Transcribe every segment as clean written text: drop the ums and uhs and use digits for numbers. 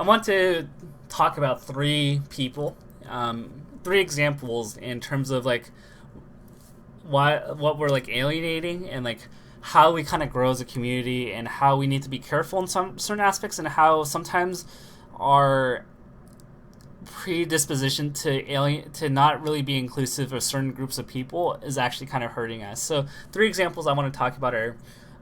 want to talk about three people, three examples in terms of like what we're like alienating and like how we kind of grow as a community and how we need to be careful in some certain aspects and how sometimes our predisposition to not really be inclusive of certain groups of people is actually kind of hurting us. So three examples I want to talk about are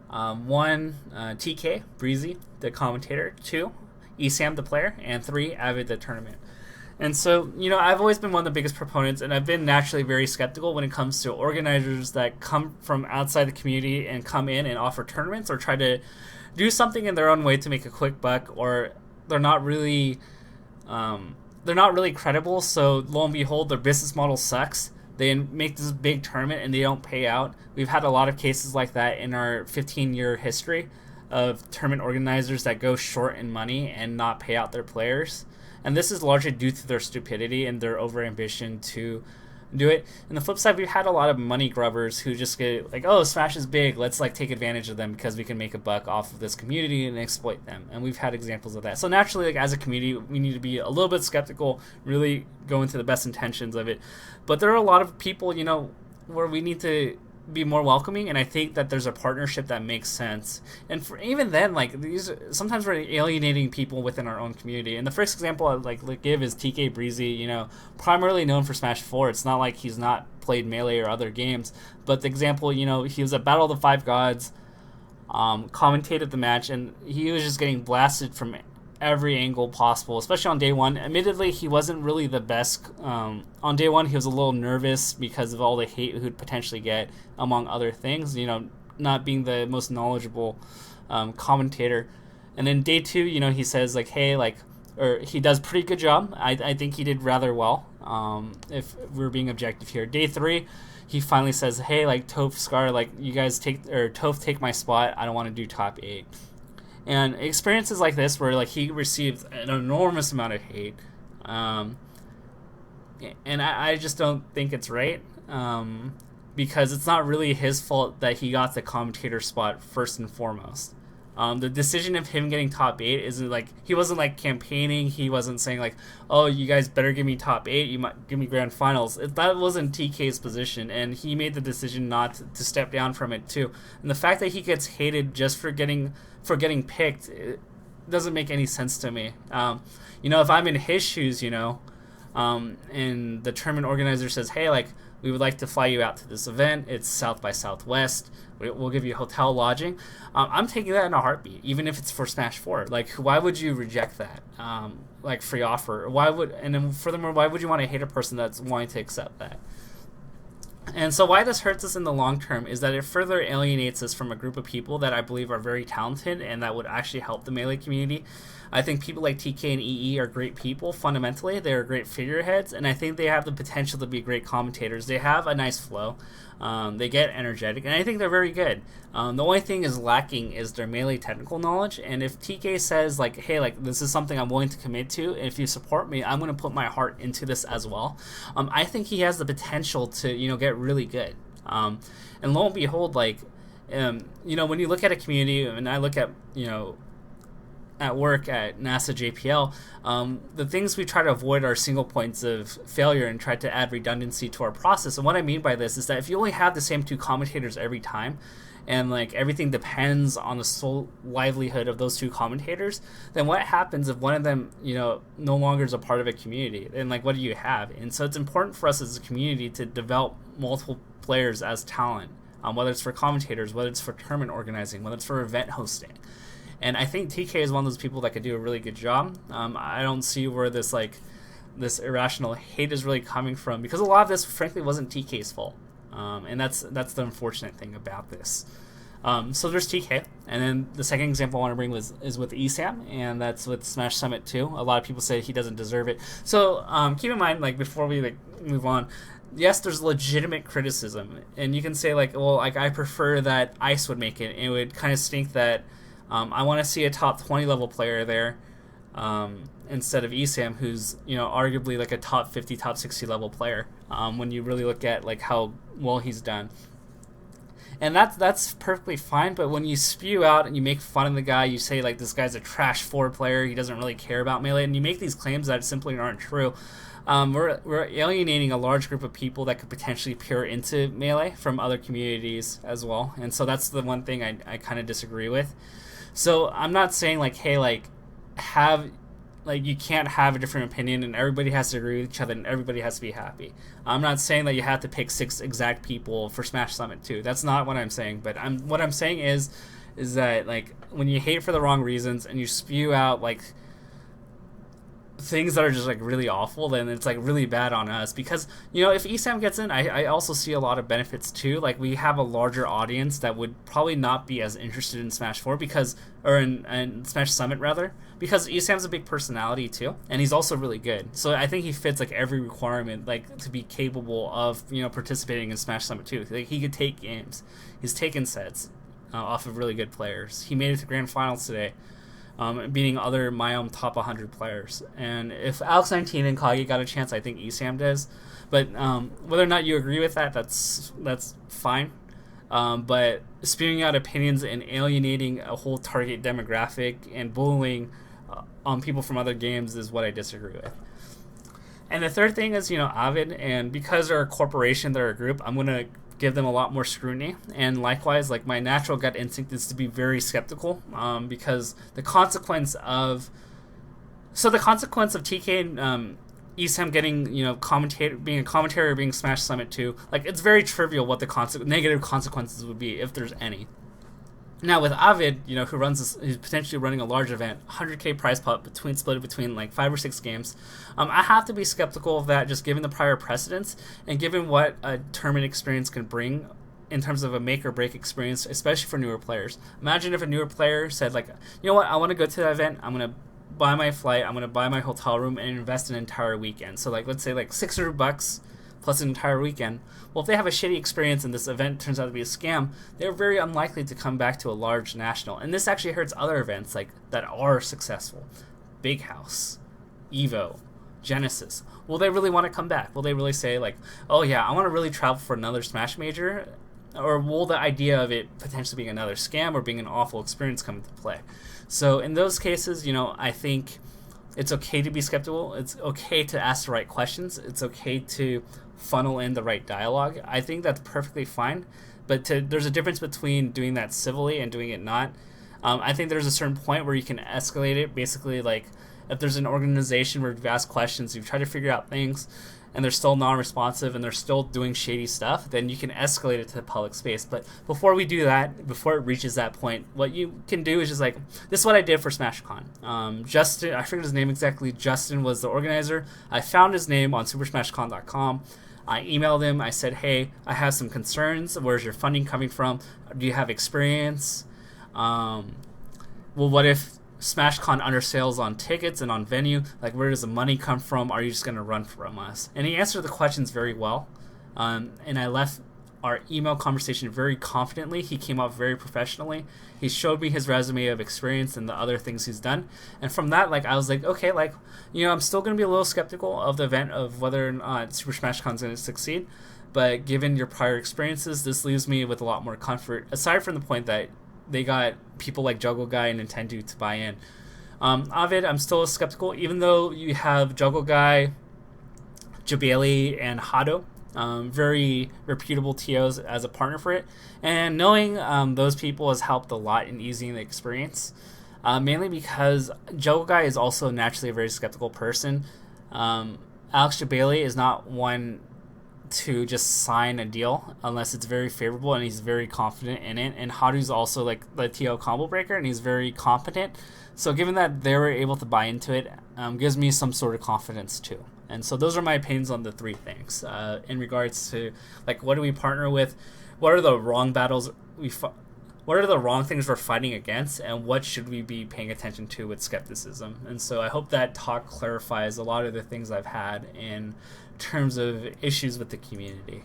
one, TK Breezy, the commentator; two, Esam, the player; and three, Avid, the tournament. And so, I've always been one of the biggest proponents, and I've been naturally very skeptical when it comes to organizers that come from outside the community and come in and offer tournaments or try to do something in their own way to make a quick buck, or they're not really credible. So lo and behold, their business model sucks. They make this big tournament and they don't pay out. We've had a lot of cases like that in our 15-year history of tournament organizers that go short in money and not pay out their players. And this is largely due to their stupidity and their overambition to do it. And the flip side, we've had a lot of money grubbers who just get like, oh, Smash is big, let's like take advantage of them because we can make a buck off of this community and exploit them. And we've had examples of that. So naturally, like as a community, we need to be a little bit skeptical, really go into the best intentions of it. But there are a lot of people, where we need to be more welcoming, and I think that there's a partnership that makes sense. And for even then, like sometimes we're alienating people within our own community. And the first example I'd give is TK Breezy, primarily known for Smash 4. It's not like he's not played Melee or other games, but the example, he was at Battle of the Five Gods, commentated the match, and he was just getting blasted from every angle possible, especially on day one. Admittedly, he wasn't really the best. On day one, he was a little nervous because of all the hate he'd potentially get, among other things, not being the most knowledgeable commentator. And then day two, he says, like, hey, like, or he does pretty good job. I think he did rather well, if we're being objective here. Day three, he finally says, hey, like, Toph, Scar, like, you guys Toph, take my spot. I don't want to do top 8. And experiences like this where like he received an enormous amount of hate, and I just don't think it's right, because it's not really his fault that he got the commentator spot first and foremost. The decision of him getting top 8 isn't like, he wasn't like campaigning, he wasn't saying like, oh, you guys better give me top 8, you might give me grand finals. That wasn't TK's position, and he made the decision not to step down from it too. And the fact that he gets hated just for getting picked, it doesn't make any sense to me. If I'm in his shoes, and the tournament organizer says, hey, like, we would like to fly you out to this event, it's South by Southwest, we'll give you hotel lodging, I'm taking that in a heartbeat, even if it's for Smash 4. Like, why would you reject that, like, free offer? And then furthermore, why would you want to hate a person that's wanting to accept that? And so why this hurts us in the long term is that it further alienates us from a group of people that I believe are very talented and that would actually help the Melee community. I think people like TK and EE are great people. Fundamentally, they're great figureheads, and I think they have the potential to be great commentators. They have a nice flow. They get energetic, and I think they're very good. The only thing is lacking is their Melee technical knowledge, and if TK says, like, hey, like, this is something I'm willing to commit to, and if you support me, I'm going to put my heart into this as well, I think he has the potential to, get really good. And lo and behold, like, when you look at a community, and I look at, at work at NASA JPL, the things we try to avoid are single points of failure and try to add redundancy to our process. And what I mean by this is that if you only have the same two commentators every time, and like everything depends on the sole livelihood of those two commentators, then what happens if one of them, no longer is a part of a community? And like, what do you have? And so it's important for us as a community to develop multiple players as talent, whether it's for commentators, whether it's for tournament organizing, whether it's for event hosting. And I think TK is one of those people that could do a really good job. I don't see where this irrational hate is really coming from, because a lot of this, frankly, wasn't TK's fault. And that's the unfortunate thing about this. So there's TK, and then the second example I want to bring is with Esam, and that's with Smash Summit 2. A lot of people say he doesn't deserve it. So keep in mind, like, before we move on, yes, there's legitimate criticism, and you can say like, well, like, I prefer that Ice would make it. It would kind of stink that I want to see a top 20 level player there, instead of Esam, who's arguably like a top 50, top 60 level player. When you really look at like how well he's done. And that's perfectly fine. But when you spew out and you make fun of the guy, you say like this guy's a trash forward player, he doesn't really care about Melee, and you make these claims that simply aren't true. We're alienating a large group of people that could potentially peer into Melee from other communities as well. And so that's the one thing I kind of disagree with. So I'm not saying like, hey, like have like you can't have a different opinion and everybody has to agree with each other and everybody has to be happy. I'm not saying that you have to pick 6 exact people for Smash Summit 2. That's not what I'm saying. But what I'm saying is that like when you hate for the wrong reasons and you spew out like things that are just like really awful, then it's like really bad on us. Because if ESAM gets in, I also see a lot of benefits too. Like we have a larger audience that would probably not be as interested in Smash 4 or in Smash Summit rather, because ESAM's a big personality too, and he's also really good. So I think he fits like every requirement like to be capable of participating in Smash Summit 2. Like he could take games, he's taken sets off of really good players. He made it to grand finals today. Beating other Myom top 100 players. And if Alex19 and Kage got a chance, I think ESAM does. But whether or not you agree with that, that's fine. But spewing out opinions and alienating a whole target demographic and bullying on people from other games is what I disagree with. And the third thing is, Avid, and because they're a corporation, they're a group, I'm going to give them a lot more scrutiny. And likewise, like my natural gut instinct is to be very skeptical, because the consequence of TK and ESAM getting being a commentator or being Smash Summit 2, like it's very trivial what the negative consequences would be if there's any. Now with Avid, who's potentially running a large event, 100K prize pot split between like 5 or 6 games, I have to be skeptical of that, just given the prior precedents and given what a tournament experience can bring in terms of a make or break experience, especially for newer players. Imagine if a newer player said like, you know what, I want to go to that event, I'm gonna buy my flight, I'm gonna buy my hotel room and invest an entire weekend. So like let's say like $600 plus an entire weekend. Well, if they have a shitty experience and this event turns out to be a scam, they're very unlikely to come back to a large national. And this actually hurts other events like that are successful. Big House, Evo, Genesis. Will they really want to come back? Will they really say like, oh yeah, I want to really travel for another Smash Major? Or will the idea of it potentially being another scam or being an awful experience come into play? So in those cases, I think it's okay to be skeptical. It's okay to ask the right questions. It's okay to funnel in the right dialogue. I think that's perfectly fine. But there's a difference between doing that civilly and doing it not. I think there's a certain point where you can escalate it. Basically, like if there's an organization where you've asked questions, you've tried to figure out things, and they're still non-responsive and they're still doing shady stuff, then you can escalate it to the public space. But before we do that, before it reaches that point, what you can do is just like, this is what I did for SmashCon. Justin, I forget his name exactly, Justin was the organizer. I found his name on supersmashcon.com. I emailed him, I said, hey, I have some concerns. Where's your funding coming from? Do you have experience? Well, what if SmashCon undersells on tickets and on venue? Like, where does the money come from? Are you just going to run from us? And he answered the questions very well. And I left our email conversation very confidently. He came out very professionally. He showed me his resume of experience and the other things he's done. And from that, like, I was like, okay, like, I'm still going to be a little skeptical of the event of whether or not Super Smash Con's going to succeed. But given your prior experiences, this leaves me with a lot more comfort, aside from the point that they got people like Juggle Guy and Nintendo to buy in. Avid, I'm still skeptical, even though you have Juggle Guy, Jabali, and Hado, very reputable TOs as a partner for it. And knowing those people has helped a lot in easing the experience, mainly because Juggle Guy is also naturally a very skeptical person. Alex Jabali is not one to just sign a deal unless it's very favorable and he's very confident in it. And Haru's also like the TO combo breaker and he's very competent. So given that they were able to buy into it, gives me some sort of confidence too. And so those are my opinions on the 3 things in regards to like, what do we partner with? What are the wrong battles what are the wrong things we're fighting against, and what should we be paying attention to with skepticism? And so I hope that talk clarifies a lot of the things I've had in terms of issues with the community.